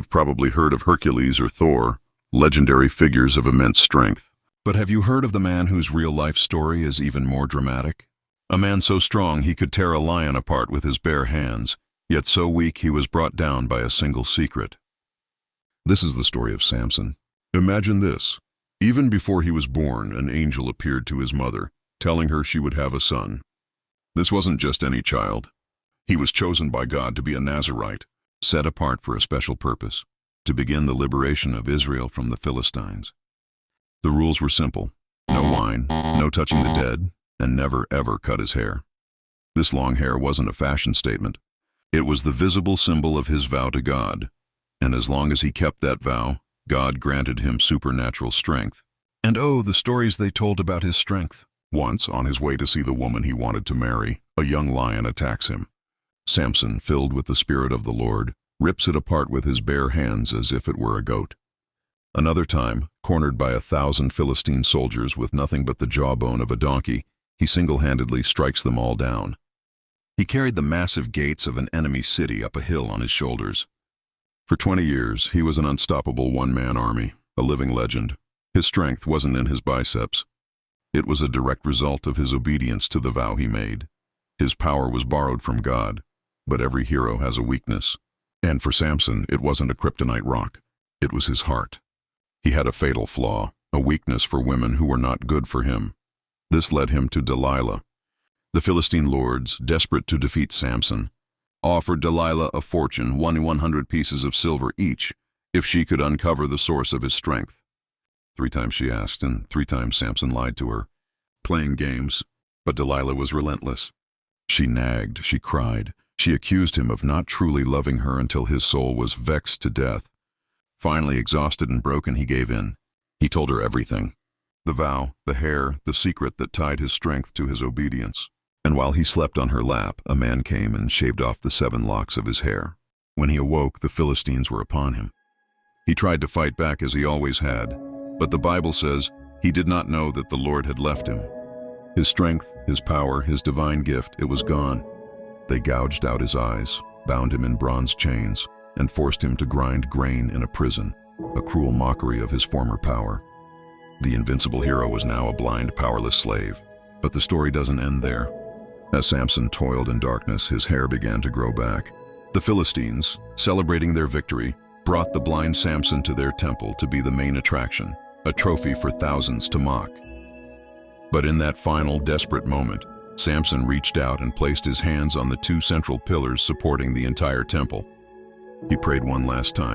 You've probably heard of Hercules or Thor, legendary figures of immense strength. But have you heard of the man whose real-life story is even more dramatic? A man so strong he could tear a lion apart with his bare hands, yet so weak he was brought down by a single secret. This is the story of Samson. Imagine this. Even before he was born, an angel appeared to his mother, telling her she would have a son. This wasn't just any child. He was chosen by God to be a Nazirite, set apart for a special purpose, to begin the liberation of Israel from the Philistines. The rules were simple: no wine, no touching the dead, and never ever cut his hair. This long hair wasn't a fashion statement. It was the visible symbol of his vow to God, and as long as he kept that vow, God granted him supernatural strength. And oh, the stories they told about his strength. Once, on his way to see the woman he wanted to marry, a young lion attacks him. Samson, filled with the Spirit of the Lord, rips it apart with his bare hands as if it were a goat. Another time, cornered by 1,000 Philistine soldiers with nothing but the jawbone of a donkey, he single-handedly strikes them all down. He carried the massive gates of an enemy city up a hill on his shoulders. For 20 years, he was an unstoppable one-man army, a living legend. His strength wasn't in his biceps. It was a direct result of his obedience to the vow he made. His power was borrowed from God, but every hero has a weakness. And for Samson, it wasn't a kryptonite rock. It was his heart. He had a fatal flaw, a weakness for women who were not good for him. This led him to Delilah. The Philistine lords, desperate to defeat Samson, offered Delilah a fortune, 100 pieces of silver each, if she could uncover the source of his strength. 3 times she asked, and 3 times Samson lied to her, playing games. But Delilah was relentless. She nagged, she cried, she accused him of not truly loving her until his soul was vexed to death. Finally, exhausted and broken, he gave in. He told her everything: the vow, the hair, the secret that tied his strength to his obedience. And while he slept on her lap, a man came and shaved off the 7 locks of his hair. When he awoke, the Philistines were upon him. He tried to fight back as he always had, but the Bible says he did not know that the Lord had left him. His strength, his power, his divine gift, it was gone. They gouged out his eyes, bound him in bronze chains, and forced him to grind grain in a prison, a cruel mockery of his former power. The invincible hero was now a blind, powerless slave. But the story doesn't end there. As Samson toiled in darkness, his hair began to grow back. The Philistines, celebrating their victory, brought the blind Samson to their temple to be the main attraction, a trophy for thousands to mock. But in that final, desperate moment, Samson reached out and placed his hands on the 2 central pillars supporting the entire temple. He prayed one last time,